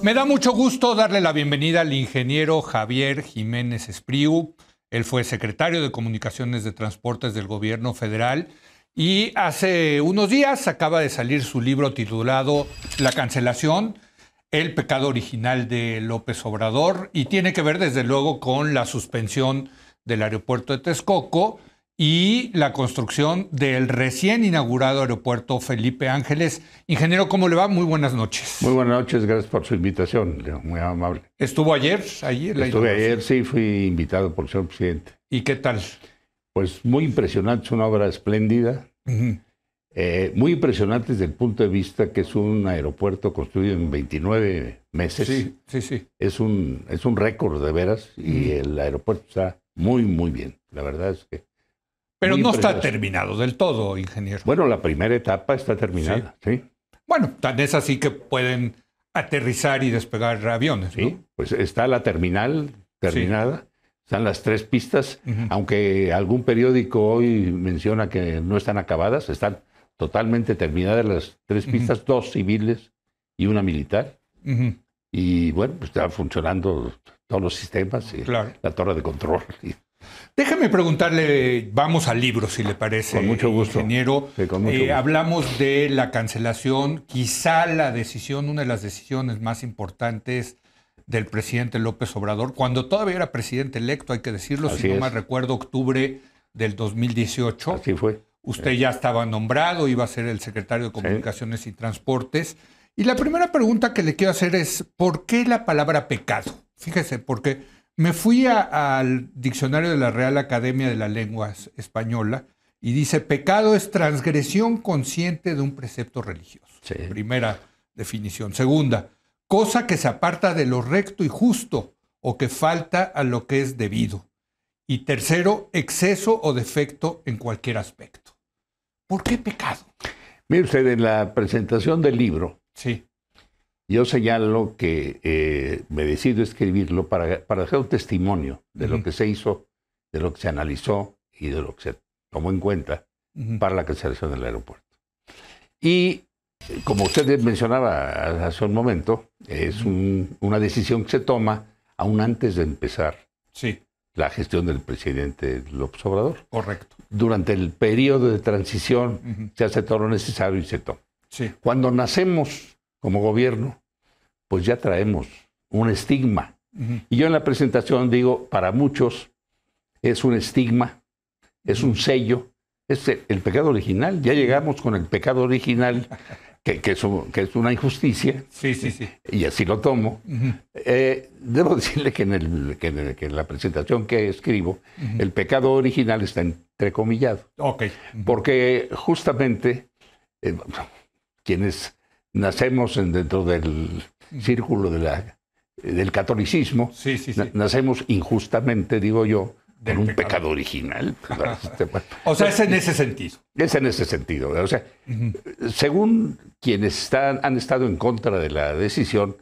Me da mucho gusto darle la bienvenida al ingeniero Javier Jiménez Espriu. Él fue secretario de Comunicaciones de Transportes del Gobierno Federal y hace unos días acaba de salir su libro titulado La cancelación, el pecado original de López Obrador, y tiene que ver desde luego con la suspensión del aeropuerto de Texcoco y la construcción del recién inaugurado aeropuerto Felipe Ángeles. Ingeniero, ¿cómo le va? Muy buenas noches. Muy buenas noches, gracias por su invitación, Leo, muy amable. ¿Estuvo ayer? Estuve ayer, sí, fui invitado por el señor presidente. ¿Y qué tal? Pues muy impresionante, es una obra espléndida, muy impresionante desde el punto de vista que es un aeropuerto construido en 29 meses. Sí. Es un récord de veras y el aeropuerto está muy, muy bien. La verdad es que... Pero no está terminado del todo, ingeniero. Bueno, la primera etapa está terminada, sí. Bueno, tan es así que pueden aterrizar y despegar aviones, ¿no? Sí, pues está la terminal terminada, están las 3 pistas, aunque algún periódico hoy menciona que no están acabadas, están totalmente terminadas las 3 pistas, 2 civiles y una militar. Y bueno, pues está funcionando todos los sistemas, y la torre de control. Déjame preguntarle, vamos al libro, si le parece. Con mucho gusto. Ingeniero. Sí, con mucho gusto. Hablamos de la cancelación, quizá la decisión, una de las decisiones más importantes del presidente López Obrador, cuando todavía era presidente electo, hay que decirlo, si no mal recuerdo, octubre del 2018. Así fue. Usted ya estaba nombrado, iba a ser el secretario de Comunicaciones y Transportes. Y la primera pregunta que le quiero hacer es, ¿por qué la palabra pecado? Fíjese, porque me fui al diccionario de la Real Academia de la Lengua Española y dice, pecado es transgresión consciente de un precepto religioso. Primera definición. Segunda, cosa que se aparta de lo recto y justo o que falta a lo que es debido. Y tercero, exceso o defecto en cualquier aspecto. ¿Por qué pecado? Mire usted, en la presentación del libro, yo señalo que me decido escribirlo para dejar un testimonio de lo que se hizo, de lo que se analizó y de lo que se tomó en cuenta para la cancelación del aeropuerto. Y como usted mencionaba hace un momento, es una decisión que se toma aún antes de empezar la gestión del presidente López Obrador. Correcto. Durante el periodo de transición se hace todo lo necesario y se toma. Cuando nacemos como gobierno, pues ya traemos un estigma. Y yo en la presentación digo, para muchos es un estigma, es un sello, es el pecado original. Ya llegamos con el pecado original, que es una injusticia. Y así lo tomo. Debo decirle que en la presentación que escribo, el pecado original está entrecomillado. Porque justamente quienes nacemos dentro del círculo del catolicismo, nacemos injustamente, digo yo, con un pecado original. O sea, es en ese sentido. Es en ese sentido. O sea, según quienes han estado en contra de la decisión,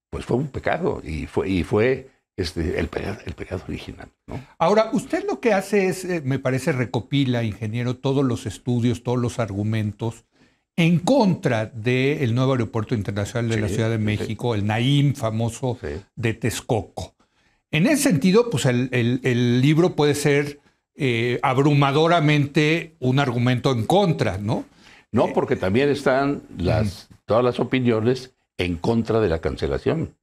pues fue un pecado y fue el pecado original, ¿no? Ahora, usted lo que hace es, me parece, recopila, ingeniero, todos los estudios, todos los argumentos en contra del nuevo aeropuerto internacional de la Ciudad de México, el Naim famoso de Texcoco. En ese sentido, pues el libro puede ser abrumadoramente un argumento en contra, ¿no? No, porque también están todas las opiniones en contra de la cancelación.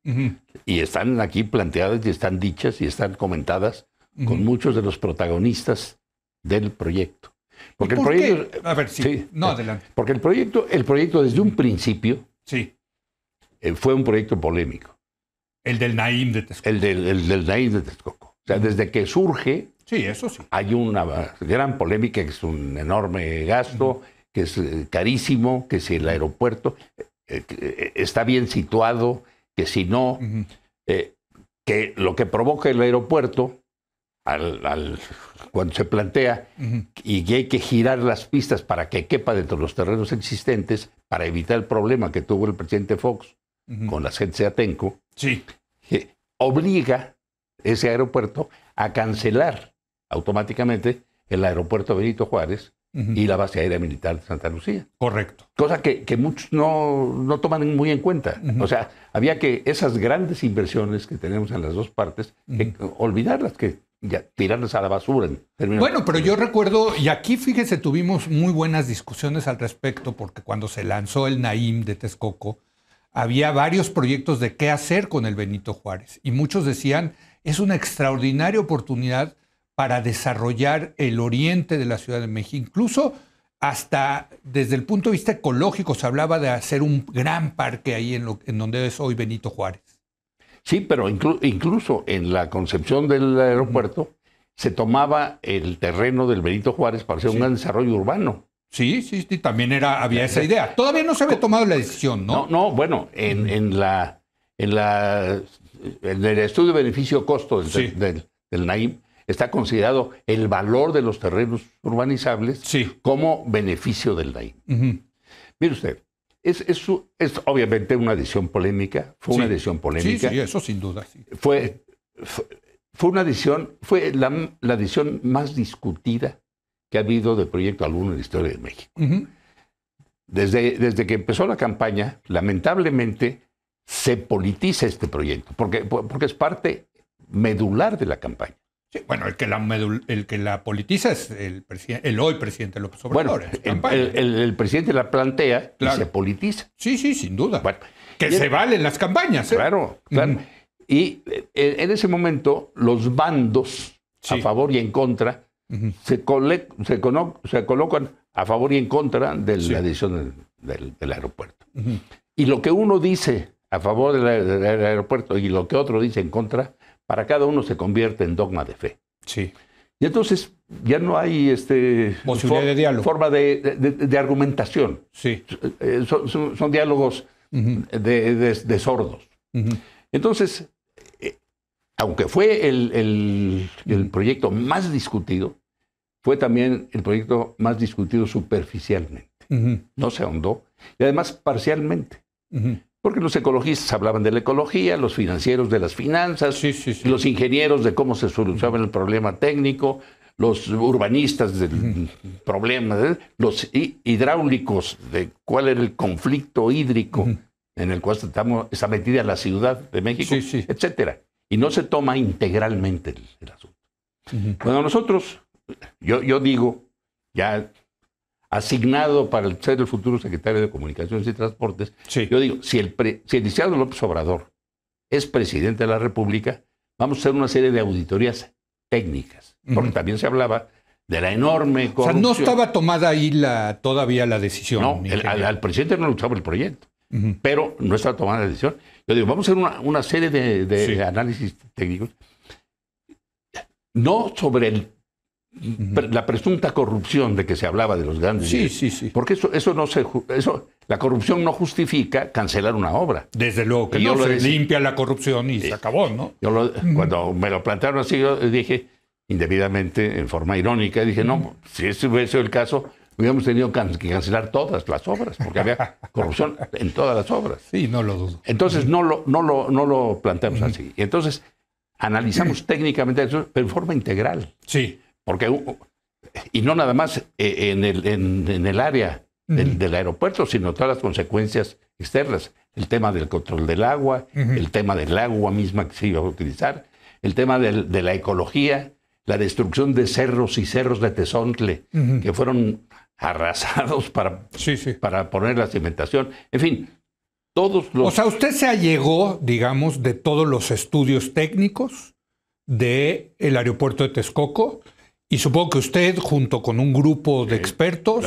Y están aquí planteadas y están dichas y están comentadas con muchos de los protagonistas del proyecto. Porque el proyecto, a ver, adelante. Porque el proyecto desde un principio fue un proyecto polémico. El del Naim de Texcoco. El del Naim de Texcoco. O sea, desde que surge, hay una gran polémica, que es un enorme gasto, que es carísimo, que si el aeropuerto está bien situado, que si no, que lo que provoca el aeropuerto cuando se plantea y que hay que girar las pistas para que quepa dentro de los terrenos existentes para evitar el problema que tuvo el presidente Fox con la gente de Atenco, obliga ese aeropuerto a cancelar automáticamente el aeropuerto Benito Juárez y la base aérea militar de Santa Lucía. Correcto. Cosa que muchos no toman muy en cuenta. O sea, había que esas grandes inversiones que tenemos en las dos partes, olvidarlas, que ya tirarlas a la basura. Bueno, pero yo recuerdo, y aquí fíjese, tuvimos muy buenas discusiones al respecto, porque cuando se lanzó el Naim de Texcoco, había varios proyectos de qué hacer con el Benito Juárez. Y muchos decían, es una extraordinaria oportunidad para desarrollar el oriente de la Ciudad de México. Incluso hasta desde el punto de vista ecológico se hablaba de hacer un gran parque ahí en donde es hoy Benito Juárez. Sí, pero incluso en la concepción del aeropuerto se tomaba el terreno del Benito Juárez para hacer un gran desarrollo urbano. Sí, también había esa idea. Todavía no se había tomado la decisión, ¿no? No, bueno, en el estudio beneficio-costo del Naim está considerado el valor de los terrenos urbanizables como beneficio del Naim. Mire usted, es obviamente una decisión polémica, fue una decisión polémica. Sí, eso sin duda. Sí. Fue una decisión, fue la decisión más discutida que ha habido de proyecto alguno en la historia de México. Desde que empezó la campaña, lamentablemente, se politiza este proyecto, porque es parte medular de la campaña. Sí, bueno, el que la politiza es el hoy presidente López Obrador. Bueno, el presidente la plantea y se politiza. Sí, sin duda. Bueno, se valen las campañas. Claro. Y en ese momento, los bandos a favor y en contra se colocan a favor y en contra de la decisión del aeropuerto. Y lo que uno dice a favor del aeropuerto y lo que otro dice en contra, para cada uno se convierte en dogma de fe. Sí. Y entonces ya no hay posibilidad de diálogo. Forma de argumentación. Sí. Son diálogos de sordos. Entonces, aunque fue el proyecto más discutido, fue también el proyecto más discutido superficialmente. No se ahondó. Y además parcialmente. Porque los ecologistas hablaban de la ecología, los financieros de las finanzas, los ingenieros de cómo se solucionaba el problema técnico, los urbanistas del problema, los hidráulicos de cuál era el conflicto hídrico en el cual está metida la Ciudad de México, etcétera. Y no se toma integralmente el asunto. Cuando nosotros, yo digo, ya asignado para ser el futuro secretario de Comunicaciones y Transportes, yo digo, si el licenciado López Obrador es presidente de la República, vamos a hacer una serie de auditorías técnicas, porque también se hablaba de la enorme corrupción. O sea, no estaba tomada ahí todavía la decisión. No, al presidente no le gustaba el proyecto, pero no estaba tomada la decisión. Yo digo, vamos a hacer una serie de análisis técnicos, no sobre la presunta corrupción de que se hablaba de los grandes. Porque la corrupción no justifica cancelar una obra. Desde luego que no se limpia la corrupción y se acabó, ¿no? Cuando me lo plantearon así, yo dije, indebidamente, en forma irónica, dije, no, si ese hubiese sido el caso, hubiéramos tenido que cancelar todas las obras, porque había corrupción en todas las obras. Sí, no lo dudo. Entonces no lo planteamos así. Y entonces analizamos técnicamente eso, pero en forma integral. Sí. Y no nada más en el área del aeropuerto, sino todas las consecuencias externas. El tema del control del agua, el tema del agua misma que se iba a utilizar, el tema de la ecología, la destrucción de cerros y cerros de Tezontle que fueron arrasados para poner la cimentación. En fin, todos los... O sea, usted se allegó, digamos, de todos los estudios técnicos del aeropuerto de Texcoco. Y supongo que usted, junto con un grupo de expertos,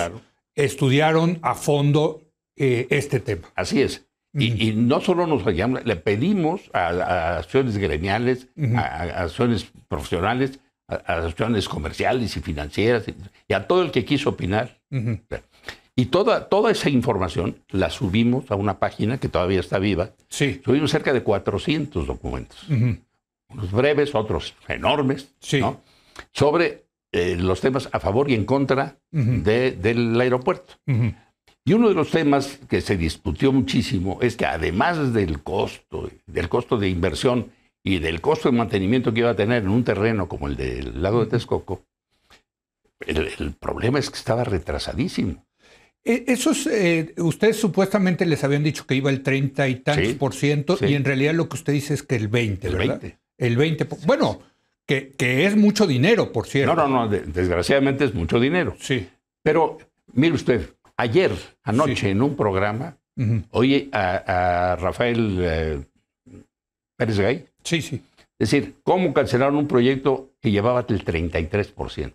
estudiaron a fondo este tema. Así es. Y no solo nos hallamos, le pedimos a acciones gremiales, a acciones profesionales, a acciones comerciales y financieras, y a todo el que quiso opinar. Y toda esa información la subimos a una página que todavía está viva. Subimos cerca de 400 documentos. Unos breves, otros enormes, ¿no? Sobre los temas a favor y en contra del aeropuerto. Y uno de los temas que se discutió muchísimo es que además del costo de inversión y del costo de mantenimiento que iba a tener en un terreno como el del lago de Texcoco, el problema es que estaba retrasadísimo. Esos, ustedes supuestamente les habían dicho que iba el 30 y tantos por ciento, y en realidad lo que usted dice es que el 20, ¿verdad? El 20. Bueno, que es mucho dinero, por cierto. No, desgraciadamente es mucho dinero. Sí. Pero, mire usted, anoche, en un programa, oí a Rafael Pérez Gay. Sí. Decir, ¿cómo cancelaron un proyecto que llevaba el 33%?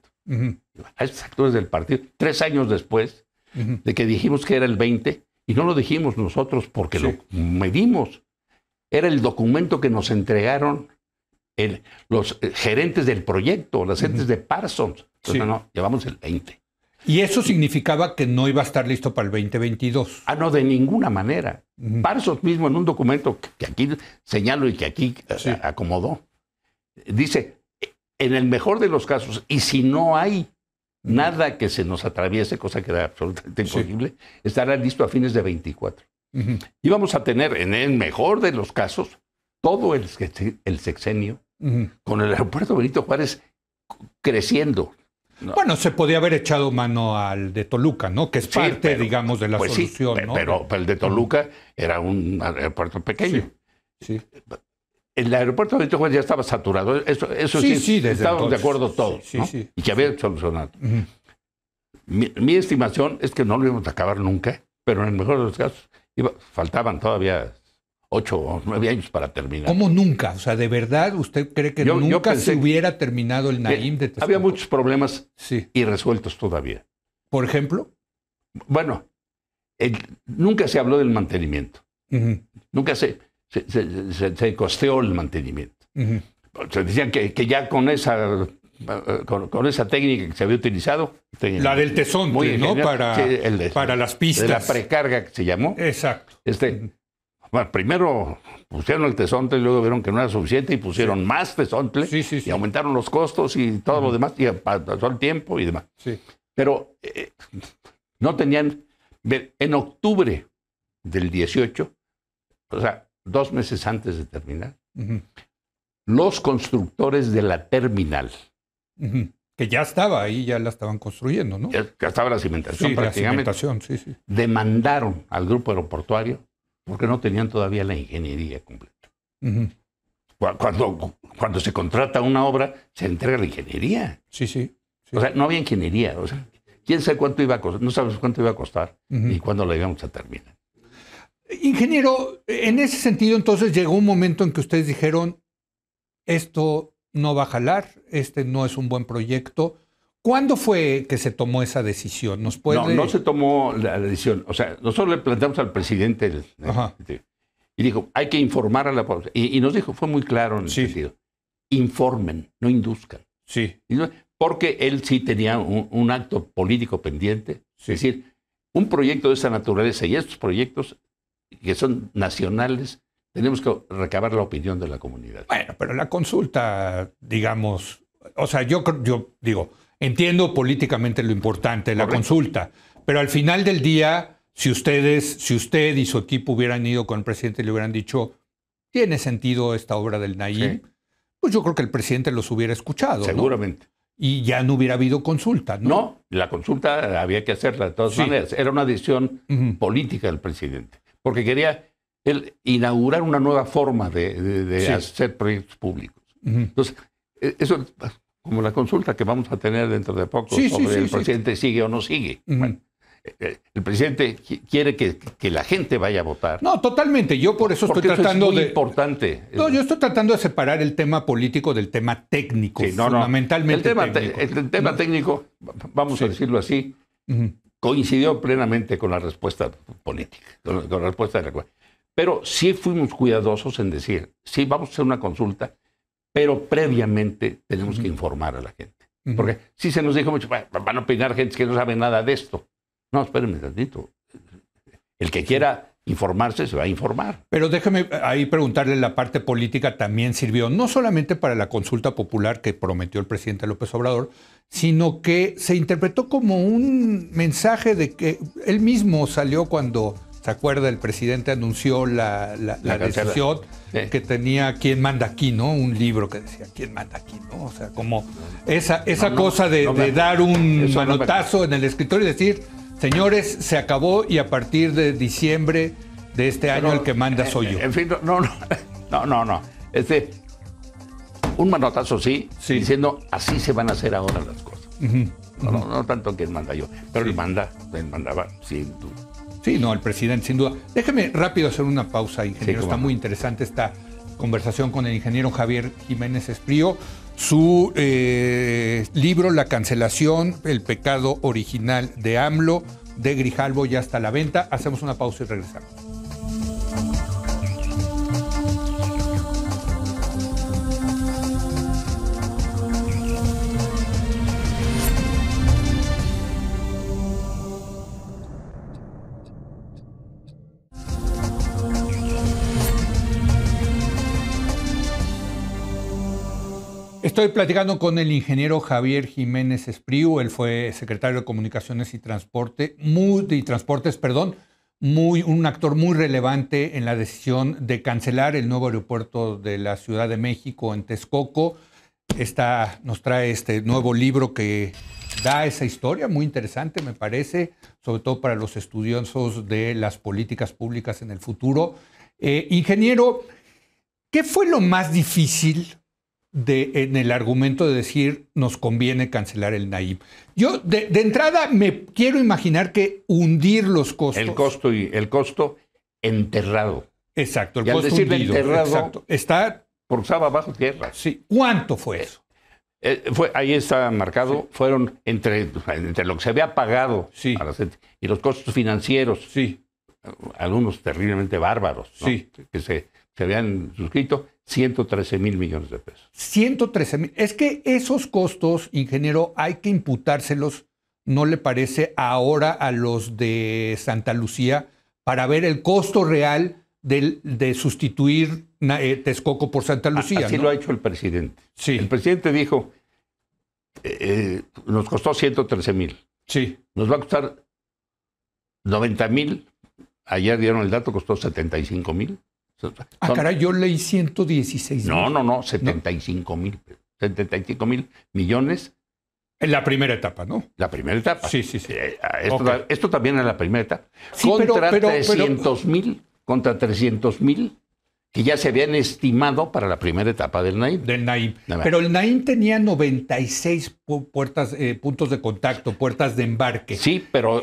A estos actores del partido, 3 años después de que dijimos que era el 20%, y no lo dijimos nosotros porque lo medimos. Era el documento que nos entregaron los gerentes del proyecto, las gentes de Parsons. Entonces, no, llevamos el 20%. ¿Y eso significaba que no iba a estar listo para el 2022? No, de ninguna manera. Parsons mismo, en un documento que aquí señalo y que aquí acomodó, dice, en el mejor de los casos, y si no hay nada que se nos atraviese, cosa que era absolutamente imposible, estará listo a fines de 24. Y vamos a tener, en el mejor de los casos, todo el sexenio, con el aeropuerto Benito Juárez creciendo. No. Bueno, se podía haber echado mano al de Toluca, ¿no? Que es parte, digamos, de la solución, ¿no? Pero el de Toluca era un aeropuerto pequeño. Sí. El aeropuerto de Benito Juárez ya estaba saturado. Eso sí, estábamos de acuerdo todos, ¿no? Y que había solucionado. Mi estimación es que no lo íbamos a acabar nunca, pero en el mejor de los casos faltaban todavía 8 o 9 años para terminar. ¿Cómo nunca? O sea, ¿de verdad usted cree que nunca se hubiera terminado el Naim de Texcoco? Había muchos problemas irresueltos todavía. ¿Por ejemplo? Bueno, nunca se habló del mantenimiento. Nunca se costeó el mantenimiento. Se decían que ya con esa técnica que se había utilizado. La del tesontle, ¿no? Para las pistas. De la precarga que se llamó. Exacto. Bueno, primero pusieron el tesontle y luego vieron que no era suficiente y pusieron más tesontle y aumentaron los costos y todo lo demás, y pasó el tiempo y demás. Pero no tenían... En octubre del 18, o sea, 2 meses antes de terminar, los constructores de la terminal... Que ya estaba ahí, ya la estaban construyendo, ¿no? Ya estaba la cimentación prácticamente. La cimentación, demandaron al grupo aeroportuario porque no tenían todavía la ingeniería completa. Cuando se contrata una obra, se entrega la ingeniería. Sí. O sea, no había ingeniería. O sea, quién sabe cuánto iba a costar, no sabes cuánto iba a costar y cuándo la íbamos a terminar. Ingeniero, en ese sentido, entonces llegó un momento en que ustedes dijeron, esto no va a jalar, este no es un buen proyecto. ¿Cuándo fue que se tomó esa decisión? ¿Nos puede... No se tomó la decisión. O sea, nosotros le planteamos al presidente y dijo, hay que informar a la población. Y nos dijo, fue muy claro en el sentido, informen, no induzcan. Porque él sí tenía un acto político pendiente. Es decir, un proyecto de esa naturaleza y estos proyectos que son nacionales, tenemos que recabar la opinión de la comunidad. Bueno, pero la consulta, digamos, o sea, yo digo, entiendo políticamente lo importante de la consulta, pero al final del día, si usted y su equipo hubieran ido con el presidente y le hubieran dicho, ¿tiene sentido esta obra del Naim? Pues yo creo que el presidente los hubiera escuchado. Seguramente. ¿No? Y ya no hubiera habido consulta, ¿no? No, la consulta había que hacerla de todas maneras. Era una decisión política del presidente, porque quería él inaugurar una nueva forma de hacer proyectos públicos. Entonces, eso, como la consulta que vamos a tener dentro de poco sobre el presidente sigue o no sigue. Bueno, el presidente quiere que la gente vaya a votar. No, totalmente. Yo por eso estoy tratando es muy importante. No, yo estoy tratando de separar el tema político del tema técnico, fundamentalmente técnico. El tema técnico, vamos a decirlo así, coincidió plenamente con la respuesta política, con la respuesta de la... Pero sí fuimos cuidadosos en decir, sí, vamos a hacer una consulta, pero previamente tenemos que informar a la gente. Porque sí se nos dijo mucho, van a opinar gente que no sabe nada de esto. No, espérenme tantito. El que quiera informarse se va a informar. Pero déjeme ahí preguntarle, la parte política también sirvió, no solamente para la consulta popular que prometió el presidente López Obrador, sino que se interpretó como un mensaje de que él mismo salió cuando ¿Se acuerda? El presidente anunció la decisión que tenía ¿Quién manda aquí? ¿No? Un libro que decía ¿Quién manda aquí? ¿No? O sea, como esa cosa de dar un manotazo en el escritorio y decir, señores, se acabó y a partir de diciembre de este año el que manda soy yo. En fin, no. Un manotazo sí, diciendo así se van a hacer ahora las cosas. No tanto quien manda yo, pero él mandaba sin duda. Sí, no, el presidente, sin duda. Déjeme rápido hacer una pausa, ingeniero. Está muy interesante esta conversación con el ingeniero Javier Jiménez Espriu. Su libro, La cancelación, el pecado original de AMLO, de Grijalvo, ya está a la venta. Hacemos una pausa y regresamos. Estoy platicando con el ingeniero Javier Jiménez Espriu. Él fue secretario de Comunicaciones y Transportes, un actor muy relevante en la decisión de cancelar el nuevo aeropuerto de la Ciudad de México en Texcoco. Nos trae este nuevo libro que da esa historia muy interesante, me parece, sobre todo para los estudiosos de las políticas públicas en el futuro. Ingeniero, ¿qué fue lo más difícil en el argumento de decir nos conviene cancelar el Naim? Yo de entrada me quiero imaginar que hundir los costos. El costo enterrado. Exacto, el y costo al decir hundido. Enterrado, exacto. Está porque estaba bajo tierra. Sí. ¿Cuánto fue eso? Ahí está marcado, fueron entre lo que se había pagado a la gente y los costos financieros, algunos terriblemente bárbaros, ¿no? Que se habían suscrito, 113,000 millones de pesos. 113,000. Es que esos costos, ingeniero, hay que imputárselos, ¿no le parece, ahora a los de Santa Lucía para ver el costo real de sustituir Texcoco por Santa Lucía? Así ¿no? lo ha hecho el presidente. Sí. El presidente dijo, nos costó 113,000. Sí. Nos va a costar 90,000. Ayer dieron el dato, costó 75,000. Caray, yo leí 116,000. No, 75,000. 75,000 millones. En la primera etapa, ¿no? La primera etapa. Sí. Esto también en la primera etapa. Sí, contra 300,000 que ya se habían estimado para la primera etapa del Naim. Pero el Naim tenía 96 puntos de contacto, puertas de embarque. Sí, pero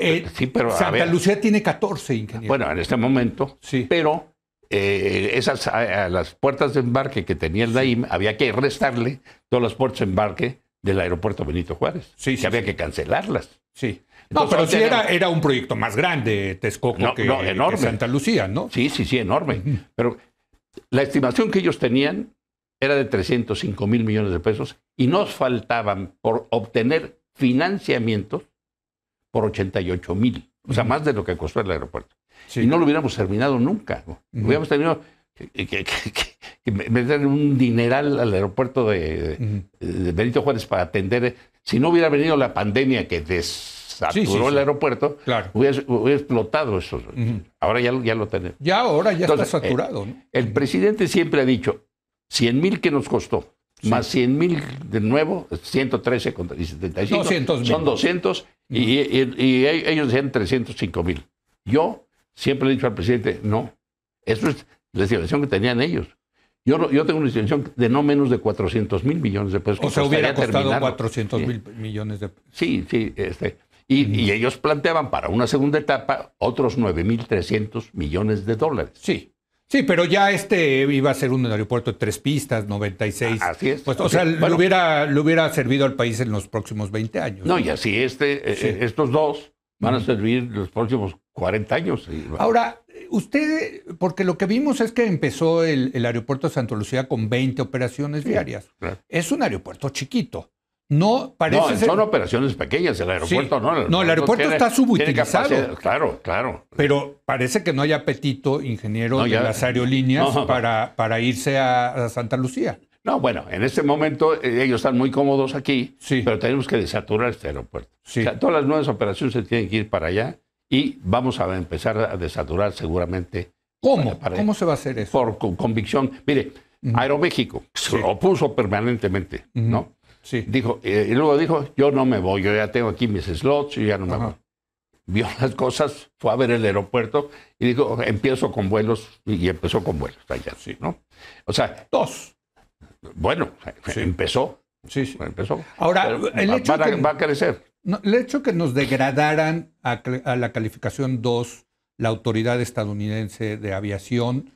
Santa Lucía tiene 14, ingeniero. Bueno, en este momento, pero las puertas de embarque que tenía el Naim, había que restarle todas las puertas de embarque del aeropuerto Benito Juárez. Que había que cancelarlas. Sí. Entonces, pero sí era un proyecto más grande, Texcoco, que Santa Lucía, ¿no? Sí, enorme. Pero la estimación que ellos tenían era de 305,000 millones de pesos y nos faltaban por obtener financiamientos por 88,000. O sea, más de lo que costó el aeropuerto. Y no lo hubiéramos terminado nunca. Hubiéramos tenido que meter un dineral al aeropuerto de Benito Juárez para atender. Si no hubiera venido la pandemia que saturó el aeropuerto, hubiera explotado eso. Ahora ya lo tenemos. Ahora ya está saturado. ¿no? El presidente siempre ha dicho, 100,000 que nos costó, más 100,000 de nuevo, 113 contra 75, 200,000. Son 200, y ellos decían 305,000. Yo siempre le he dicho al presidente, no, eso es la estimación que tenían ellos. Yo tengo una estimación de no menos de 400,000 millones de pesos. O sea, hubiera costado 400,000 millones de pesos. Sí. Y ellos planteaban para una segunda etapa otros 9,300 millones de dólares. Sí, pero ya iba a ser un aeropuerto de 3 pistas, 96. Así es. Pues, o sea, le hubiera servido al país en los próximos 20 años. No, y así estos dos van a servir los próximos 40 años. Ahora, porque lo que vimos es que empezó el aeropuerto de Santa Lucía con 20 operaciones diarias. Claro. Es un aeropuerto chiquito. No, son operaciones pequeñas, el aeropuerto no. El aeropuerto está subutilizado. Claro. Pero parece que no hay apetito, ingeniero, de las aerolíneas para irse a Santa Lucía. No, bueno, en este momento ellos están muy cómodos aquí, pero tenemos que desaturar este aeropuerto. O sea, todas las nuevas operaciones se tienen que ir para allá y vamos a empezar a desaturar seguramente. ¿Cómo? ¿Cómo se va a hacer eso? Por convicción. Mire, Aeroméxico se lo opuso permanentemente, ¿no? Sí. Dijo, y luego dijo, yo no me voy, yo ya tengo aquí mis slots, yo ya no me voy. Vio las cosas, fue a ver el aeropuerto y dijo, empiezo con vuelos, y empezó con vuelos allá, sí, ¿no? O sea, bueno, empezó. Sí, sí. Empezó. Ahora, el hecho va a crecer. No, el hecho que nos degradaran a la calificación 2 la autoridad estadounidense de aviación,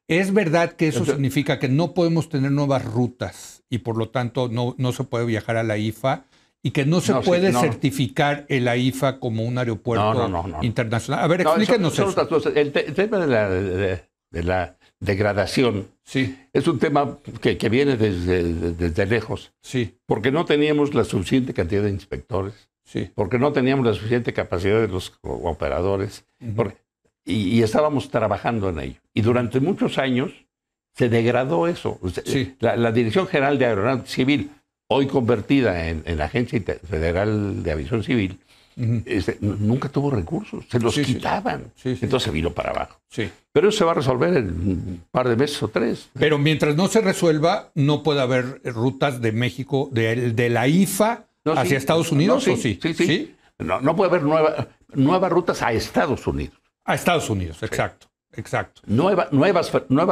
¿es verdad que eso significa que no podemos tener nuevas rutas y por lo tanto no se puede viajar a la IFA y que no se puede certificar el AIFA como un aeropuerto internacional? A ver, explíquenos eso. El tema de la degradación es un tema que viene desde lejos. Sí. Porque no teníamos la suficiente cantidad de inspectores. Sí. Porque no teníamos la suficiente capacidad de los operadores. Y estábamos trabajando en ello. Y durante muchos años se degradó eso. La Dirección General de Aeronáutica Civil, hoy convertida en la Agencia Federal de Aviación Civil, nunca tuvo recursos, se los quitaban. Entonces se vino para abajo. Pero eso se va a resolver en un par de meses o 3. Pero mientras no se resuelva, no puede haber rutas de México, de la IFA hacia Estados Unidos, ¿o sí? Sí. No puede haber nuevas rutas a Estados Unidos. A Estados Unidos, exacto. Nuevas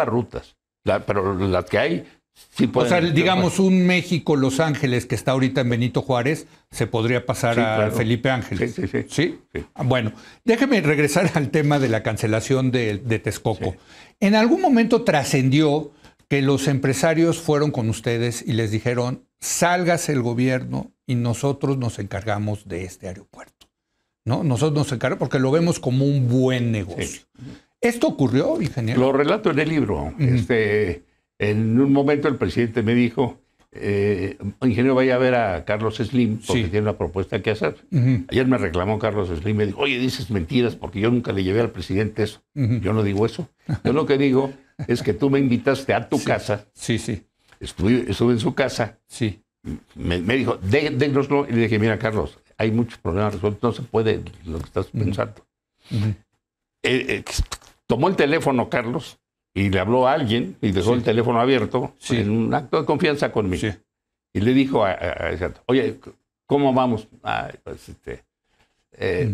rutas, pero las que hay sí pueden. O sea, digamos un México-Los Ángeles que está ahorita en Benito Juárez, se podría pasar a Felipe Ángeles. Sí. Bueno, déjeme regresar al tema de la cancelación de Texcoco. En algún momento trascendió que los empresarios fueron con ustedes y les dijeron, sálgase el gobierno y nosotros nos encargamos de este aeropuerto. ¿No? Nosotros nos encargamos porque lo vemos como un buen negocio. ¿Esto ocurrió, ingeniero? Lo relato en el libro. En un momento el presidente me dijo, ingeniero, vaya a ver a Carlos Slim porque tiene una propuesta que hacer. Ayer me reclamó Carlos Slim, me dijo, oye, dices mentiras porque yo nunca le llevé al presidente eso. Yo no digo eso. Yo lo que digo es que tú me invitaste a tu casa. Estuve en su casa. Me dijo, dénoslo. Y le dije, mira, Carlos, hay muchos problemas resueltos, no se puede lo que estás pensando. Tomó el teléfono Carlos y le habló a alguien y dejó el teléfono abierto en un acto de confianza conmigo. Y le dijo oye, ¿cómo vamos?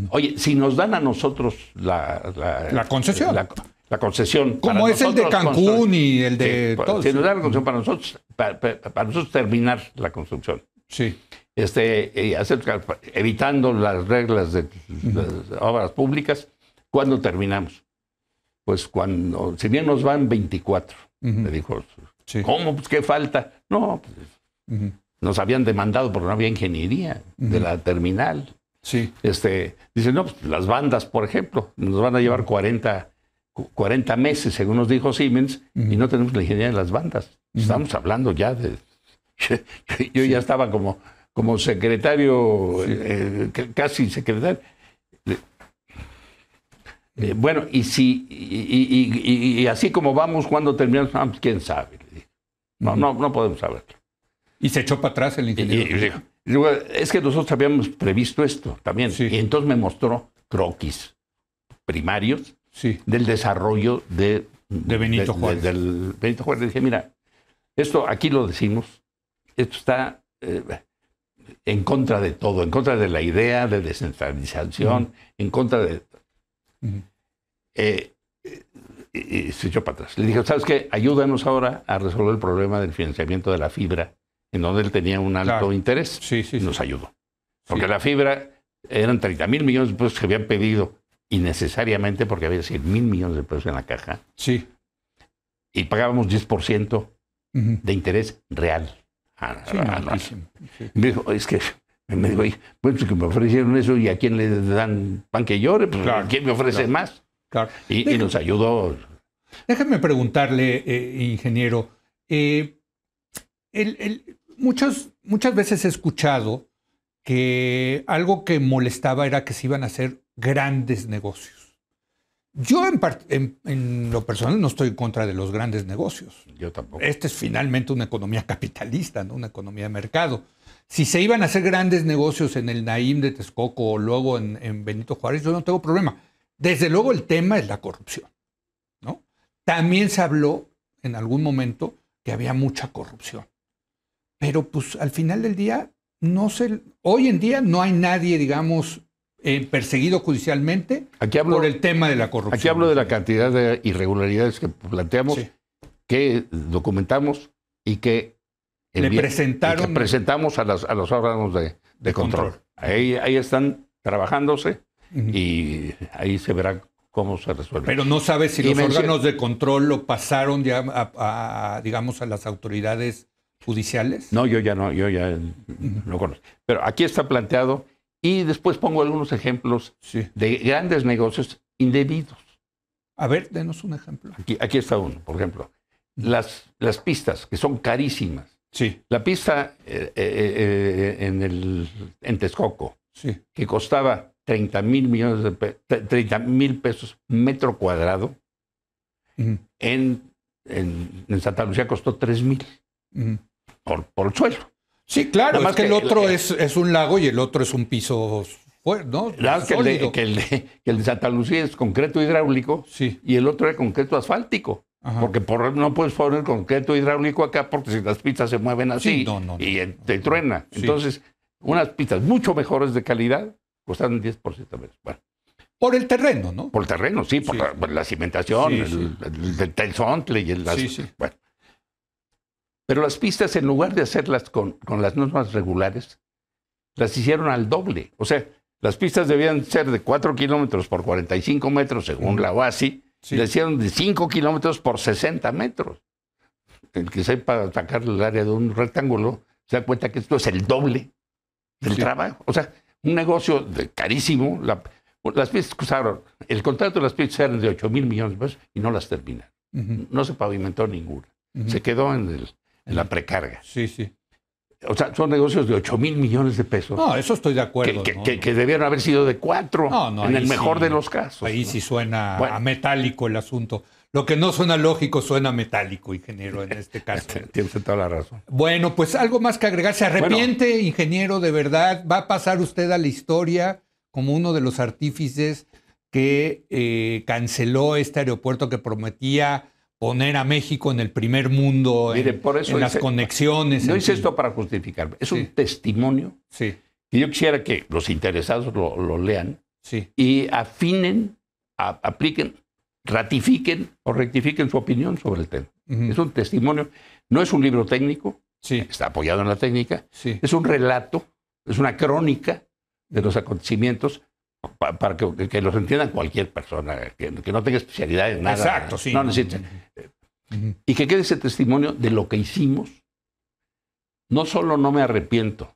Oye, si nos dan a nosotros la concesión. La concesión. Como es el de Cancún y el de todos. Si nos dan la concesión para nosotros terminar la construcción. Evitando las reglas de las obras públicas, ¿cuándo terminamos? Pues cuando, si bien nos van 24, me dijo, ¿cómo? Pues, ¿qué falta? No, pues, nos habían demandado porque no había ingeniería de la terminal. Dice, no, pues, las bandas, por ejemplo, nos van a llevar 40 meses, según nos dijo Siemens, y no tenemos la ingeniería de las bandas. Estamos hablando ya de... Yo ya estaba como secretario, casi secretario. Bueno, y así como vamos, cuando terminamos, pues, quién sabe. No podemos saberlo. Y se echó para atrás el ingeniero. Es que nosotros habíamos previsto esto también. Y entonces me mostró croquis primarios del desarrollo de Benito Juárez. Del Benito Juárez. Le dije, mira, esto aquí lo decimos, esto está en contra de todo, en contra de la idea de descentralización, en contra de... y se echó para atrás. Le dije, ¿sabes qué? Ayúdanos ahora a resolver el problema del financiamiento de la fibra, en donde él tenía un alto interés. Y nos ayudó. Porque la fibra eran 30,000 millones de pesos que habían pedido innecesariamente porque había 100,000 millones de pesos en la caja. Y pagábamos 10% de interés real. Me dijo, es que... Me dijo, pues que me ofrecieron eso y a quién le dan pan que llore, pues a quién me ofrece más. Y nos ayudó. Déjame preguntarle, ingeniero, muchas veces he escuchado que algo que molestaba era que se iban a hacer grandes negocios. Yo en lo personal no estoy en contra de los grandes negocios. Yo tampoco. Esta es finalmente una economía capitalista, ¿no? Una economía de mercado. Si se iban a hacer grandes negocios en el Naim de Texcoco o luego en Benito Juárez, yo no tengo problema. Desde luego el tema es la corrupción, ¿no? También se habló en algún momento que había mucha corrupción. Pero pues al final del día, hoy en día no hay nadie, digamos, perseguido judicialmente por el tema de la corrupción. Aquí hablo de la cantidad de irregularidades que planteamos, sí, que documentamos y que presentamos a los órganos de control. Ahí están trabajándose y ahí se verá cómo se resuelve. Pero no sabes si los órganos de control lo pasaron ya digamos, a las autoridades judiciales. No, yo ya no conozco. Pero aquí está planteado. Y después pongo algunos ejemplos de grandes negocios indebidos. A ver, denos un ejemplo. Aquí está uno, por ejemplo. Las pistas, que son carísimas. Sí. La pista en Texcoco, que costaba 30,000 pesos metro cuadrado, en Santa Lucía costó 3,000 por el suelo. Sí, claro, es que el otro es un lago y el otro es un piso, ¿no? Claro, que el de Santa Lucía es concreto hidráulico y el otro es concreto asfáltico. Ajá. Porque no puedes poner concreto hidráulico acá porque si las pistas se mueven así y te truena. Sí. Entonces, unas pistas mucho mejores de calidad costaron 10% menos. Bueno. Por el terreno, ¿no? Por el terreno, sí, por la cimentación, el sontle y el... Bueno. Pero las pistas, en lugar de hacerlas con las normas regulares, las hicieron al doble. O sea, las pistas debían ser de 4 kilómetros por 45 metros, según la OASI, y las hicieron de 5 kilómetros por 60 metros. El que sepa sacar el área de un rectángulo se da cuenta que esto es el doble del trabajo. O sea, un negocio carísimo. Las pistas costaron, el contrato de las pistas eran de 8,000 millones de pesos y no las terminaron. No se pavimentó ninguna. Se quedó en la precarga. Sí. O sea, son negocios de 8,000 millones de pesos. No, eso estoy de acuerdo. Que debieron haber sido de 4, en el mejor de los casos. Ahí sí suena a metálico el asunto. Lo que no suena lógico suena metálico, ingeniero, en este caso. Tienes toda la razón. Bueno, pues algo más que agregar. ¿Se arrepiente, ingeniero, de verdad? ¿Va a pasar usted a la historia como uno de los artífices que canceló este aeropuerto que prometía poner a México en el primer mundo, por eso en las conexiones? No hice esto para justificarme. Es un testimonio que yo quisiera que los interesados lo lean y afinen, apliquen, ratifiquen o rectifiquen su opinión sobre el tema. Es un testimonio. No es un libro técnico, está apoyado en la técnica. Es un relato, es una crónica de los acontecimientos para que los entiendan cualquier persona, que no tenga especialidad en nada. Exacto, sí. No necesita. Y que quede ese testimonio de lo que hicimos. No solo no me arrepiento,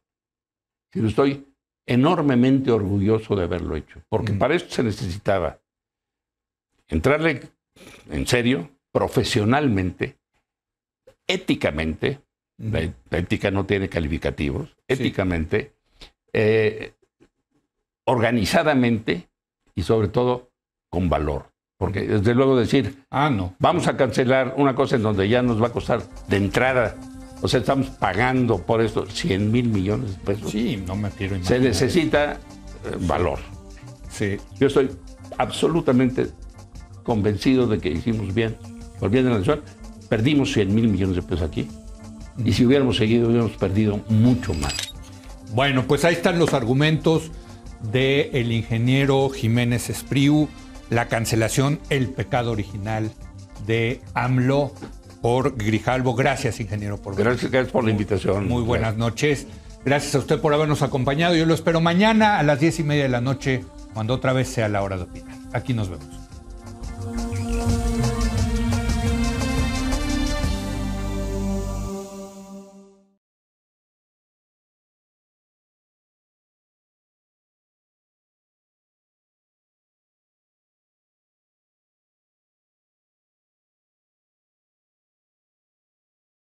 sino estoy enormemente orgulloso de haberlo hecho. Porque para esto se necesitaba entrarle en serio, profesionalmente, éticamente. La ética no tiene calificativos. Éticamente, organizadamente y sobre todo con valor. Porque desde luego decir, vamos a cancelar una cosa en donde ya nos va a costar de entrada, o sea, estamos pagando por esto 100,000 millones de pesos. Sí, no me quiero imaginar. Se necesita valor. Yo estoy absolutamente convencido de que hicimos bien, por bien de la nación. Perdimos 100,000 millones de pesos aquí y si hubiéramos seguido hubiéramos perdido mucho más. Bueno, pues ahí están los argumentos del ingeniero Jiménez Espriu, la cancelación, el pecado original de AMLO por Grijalvo. Gracias, ingeniero, por venir. Gracias por la invitación. Muy buenas noches. Gracias a usted por habernos acompañado. Yo lo espero mañana a las 10:30 de la noche, cuando otra vez sea la hora de opinar. Aquí nos vemos.